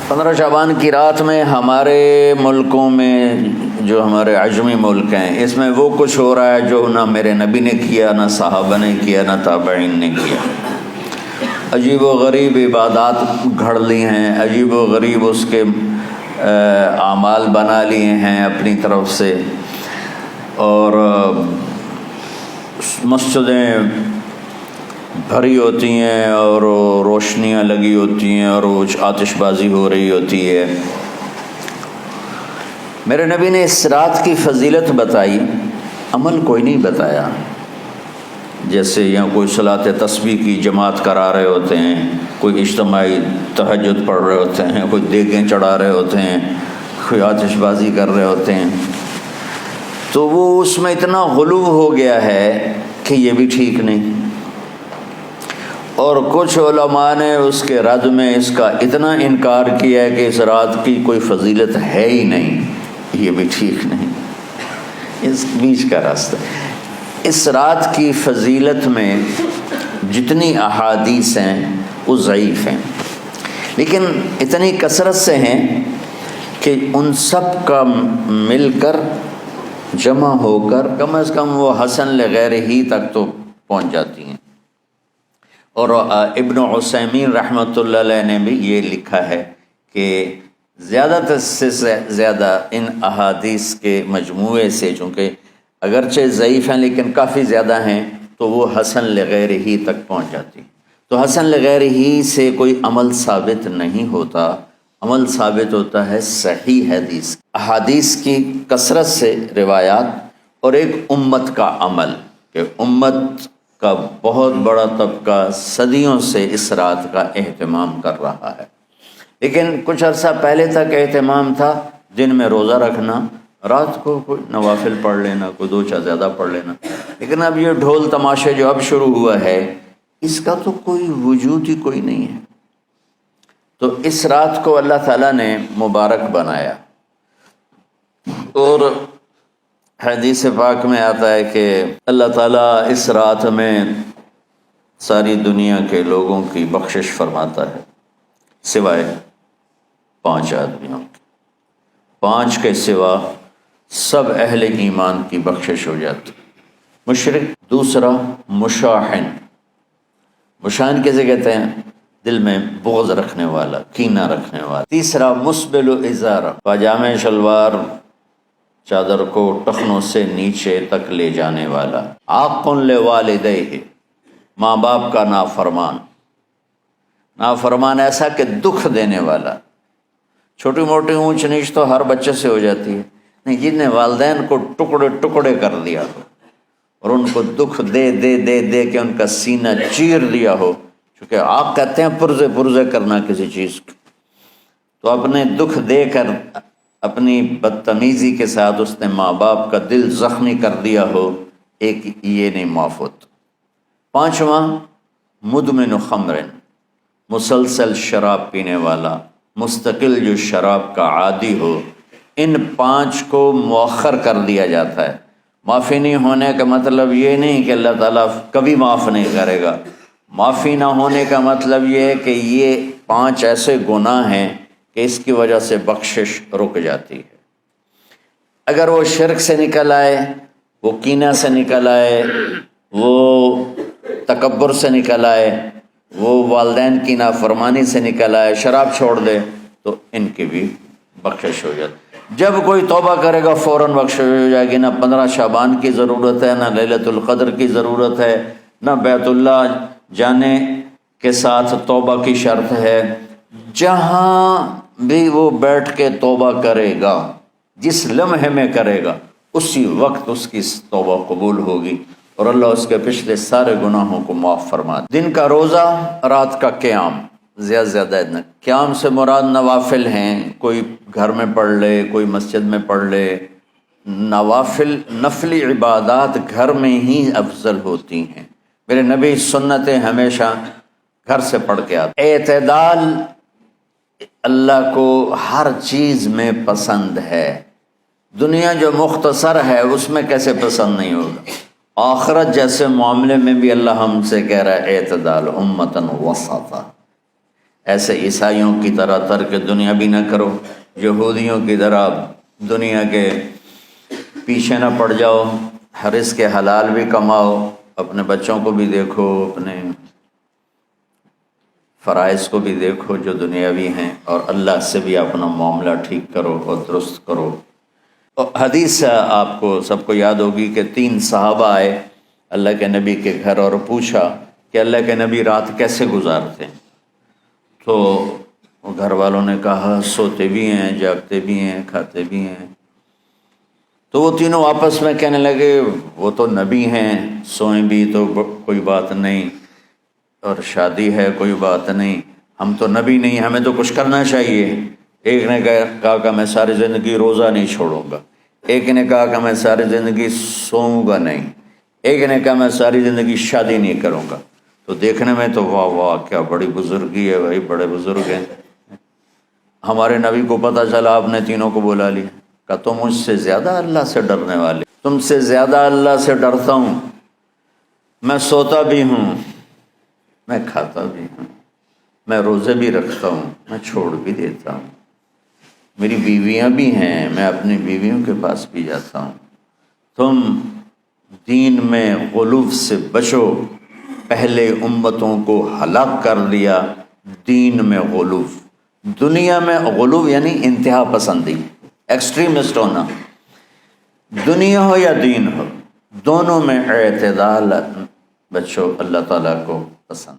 15 شعبان کی رات میں ہمارے ملکوں میں جو ہمارے عجمی ملک ہیں اس میں وہ کچھ ہو رہا ہے جو نہ میرے نبی نے کیا، نہ صحابہ نے کیا، نہ تابعین نے کیا۔ عجیب و غریب عبادات گھڑ لی ہیں، عجیب و غریب اس کے اعمال بنا لیے ہیں اپنی طرف سے، اور مسجدیں بھری ہوتی ہیں اور روشنیاں لگی ہوتی ہیں اور آتش بازی ہو رہی ہوتی ہے۔ میرے نبی نے اس رات کی فضیلت بتائی، عمل کوئی نہیں بتایا۔ جیسے یہاں کوئی صلاۃ تسبیح کی جماعت کرا رہے ہوتے ہیں، کوئی اجتماعی تہجد پڑھ رہے ہوتے ہیں، کوئی دیگیں چڑھا رہے ہوتے ہیں، کوئی آتش بازی کر رہے ہوتے ہیں، تو وہ اس میں اتنا غلو ہو گیا ہے کہ یہ بھی ٹھیک نہیں۔ اور کچھ علماء نے اس کے رد میں اس کا اتنا انکار کیا ہے کہ اس رات کی کوئی فضیلت ہے ہی نہیں، یہ بھی ٹھیک نہیں۔ اس بیچ کا راستہ، اس رات کی فضیلت میں جتنی احادیث ہیں وہ ضعیف ہیں، لیکن اتنی کثرت سے ہیں کہ ان سب کا مل کر جمع ہو کر کم از کم وہ حسن لغیر ہی تک تو پہنچ جاتی ہیں۔ اور ابن عثیمین رحمۃ اللہ علیہ نے بھی یہ لکھا ہے کہ زیادہ سے زیادہ ان احادیث کے مجموعے سے، چونکہ اگرچہ ضعیف ہیں لیکن کافی زیادہ ہیں، تو وہ حسن لغیر ہی تک پہنچ جاتی ہیں۔ تو حسن لغیر ہی سے کوئی عمل ثابت نہیں ہوتا، عمل ثابت ہوتا ہے صحیح حدیث، احادیث کی کثرت سے روایات، اور ایک امت کا عمل، کہ امت کا بہت بڑا طبقہ صدیوں سے اس رات کا اہتمام کر رہا ہے۔ لیکن کچھ عرصہ پہلے تک اہتمام تھا دن میں روزہ رکھنا، رات کو کوئی نوافل پڑھ لینا، کوئی 2 چا زیادہ پڑھ لینا، لیکن اب یہ ڈھول تماشے جو اب شروع ہوا ہے اس کا تو کوئی وجود ہی کوئی نہیں ہے۔ تو اس رات کو اللہ تعالیٰ نے مبارک بنایا، اور حدیث پاک میں آتا ہے کہ اللہ تعالیٰ اس رات میں ساری دنیا کے لوگوں کی بخشش فرماتا ہے سوائے 5 آدمیوں کی، 5 کے سوا سب اہل ایمان کی بخشش ہو جاتی۔ مشرک، دوسرا مشاحن، مشاحن کیسے کہتے ہیں؟ دل میں بغض رکھنے والا، کینہ رکھنے والا۔ تیسرا مسبل ازارہ، پاجامے شلوار چادر کو ٹخنوں سے نیچے تک لے جانے والا۔ عاق لوالدیہ، ماں باپ کا نافرمان، نافرمان ایسا کہ دکھ دینے والا۔ چھوٹی موٹی اونچ نیچ تو ہر بچے سے ہو جاتی ہے، نہیں، جن نے والدین کو ٹکڑے ٹکڑے کر دیا ہو اور ان کو دکھ دے دے دے دے کے ان کا سینہ چیر دیا ہو، چونکہ آپ کہتے ہیں پرزے پرزے کرنا کسی چیز کو، تو اپنے دکھ دے کر اپنی بدتمیزی کے ساتھ اس نے ماں باپ کا دل زخمی کر دیا ہو، ایک یہ نہیں معاف ہوتا۔ 5واں مدمن خمر، مسلسل شراب پینے والا، مستقل جو شراب کا عادی ہو۔ ان 5 کو مؤخر کر دیا جاتا ہے۔ معافی نہیں ہونے کا مطلب یہ نہیں کہ اللہ تعالیٰ کبھی معاف نہیں کرے گا، معافی نہ ہونے کا مطلب یہ ہے کہ یہ 5 ایسے گناہ ہیں کہ اس کی وجہ سے بخشش رک جاتی ہے۔ اگر وہ شرک سے نکل آئے، وہ کینہ سے نکل آئے، وہ تکبر سے نکل آئے، وہ والدین کی نافرمانی سے نکل آئے، شراب چھوڑ دے، تو ان کی بھی بخشش ہو جاتی۔ جب کوئی توبہ کرے گا فوراً بخشش ہو جائے گی۔ نہ 15 شعبان کی ضرورت ہے، نہ لیلۃ القدر کی ضرورت ہے، نہ بیت اللہ جانے کے ساتھ توبہ کی شرط ہے۔ جہاں بھی وہ بیٹھ کے توبہ کرے گا، جس لمحے میں کرے گا، اسی وقت اس کی توبہ قبول ہوگی اور اللہ اس کے پچھلے سارے گناہوں کو معاف فرما دے۔ دن کا روزہ، رات کا قیام، زیادہ قیام سے مراد نوافل ہیں، کوئی گھر میں پڑھ لے، کوئی مسجد میں پڑھ لے۔ نوافل، نفلی عبادات گھر میں ہی افضل ہوتی ہیں۔ میرے نبی سنتیں ہمیشہ گھر سے پڑھ کے آتے۔ اعتدال اللہ کو ہر چیز میں پسند ہے۔ دنیا جو مختصر ہے اس میں کیسے پسند نہیں ہوگا؟ آخرت جیسے معاملے میں بھی اللہ ہم سے کہہ رہا ہے اعتدال، امتن وسطا، ایسے عیسائیوں کی طرح ترک دنیا بھی نہ کرو، یہودیوں کی طرح دنیا کے پیچھے نہ پڑ جاؤ، رزق کے حلال بھی کماؤ، اپنے بچوں کو بھی دیکھو، اپنے فرائض کو بھی دیکھو جو دنیاوی ہیں، اور اللہ سے بھی اپنا معاملہ ٹھیک کرو اور درست کرو۔ حدیث آپ کو سب کو یاد ہوگی کہ 3 صحابہ آئے اللہ کے نبی کے گھر اور پوچھا کہ اللہ کے نبی رات کیسے گزارتے ہیں؟ تو گھر والوں نے کہا سوتے بھی ہیں، جاگتے بھی ہیں، کھاتے بھی ہیں۔ تو وہ تینوں آپس میں کہنے لگے وہ تو نبی ہیں، سوئیں بھی تو کوئی بات نہیں، اور شادی ہے کوئی بات نہیں، ہم تو نبی نہیں، ہمیں تو کچھ کرنا چاہیے۔ ایک نے کہا کہ میں ساری زندگی روزہ نہیں چھوڑوں گا، ایک نے کہا کہ میں ساری زندگی سوؤں گا نہیں، ایک نے کہا میں ساری زندگی شادی نہیں کروں گا۔ تو دیکھنے میں تو واہ واہ کیا بڑی بزرگی ہے بھائی، بڑے بزرگ ہیں۔ ہمارے نبی کو پتہ چلا، آپ نے تینوں کو بلا لیا، کہ تم مجھ سے زیادہ اللہ سے ڈرنے والے، تم سے زیادہ اللہ سے ڈرتا ہوں، میں سوتا بھی ہوں، میں کھاتا بھی ہوں، میں روزے بھی رکھتا ہوں، میں چھوڑ بھی دیتا ہوں، میری بیویاں بھی ہیں، میں اپنی بیویوں کے پاس بھی جاتا ہوں۔ تم دین میں غلو سے بچو، پہلے امتوں کو ہلاک کر دیا دین میں غلو۔ دنیا میں غلو یعنی انتہا پسندی، ایکسٹریمسٹ ہونا، دنیا ہو یا دین ہو، دونوں میں اعتدال بچو، اللہ تعالیٰ کو پسند۔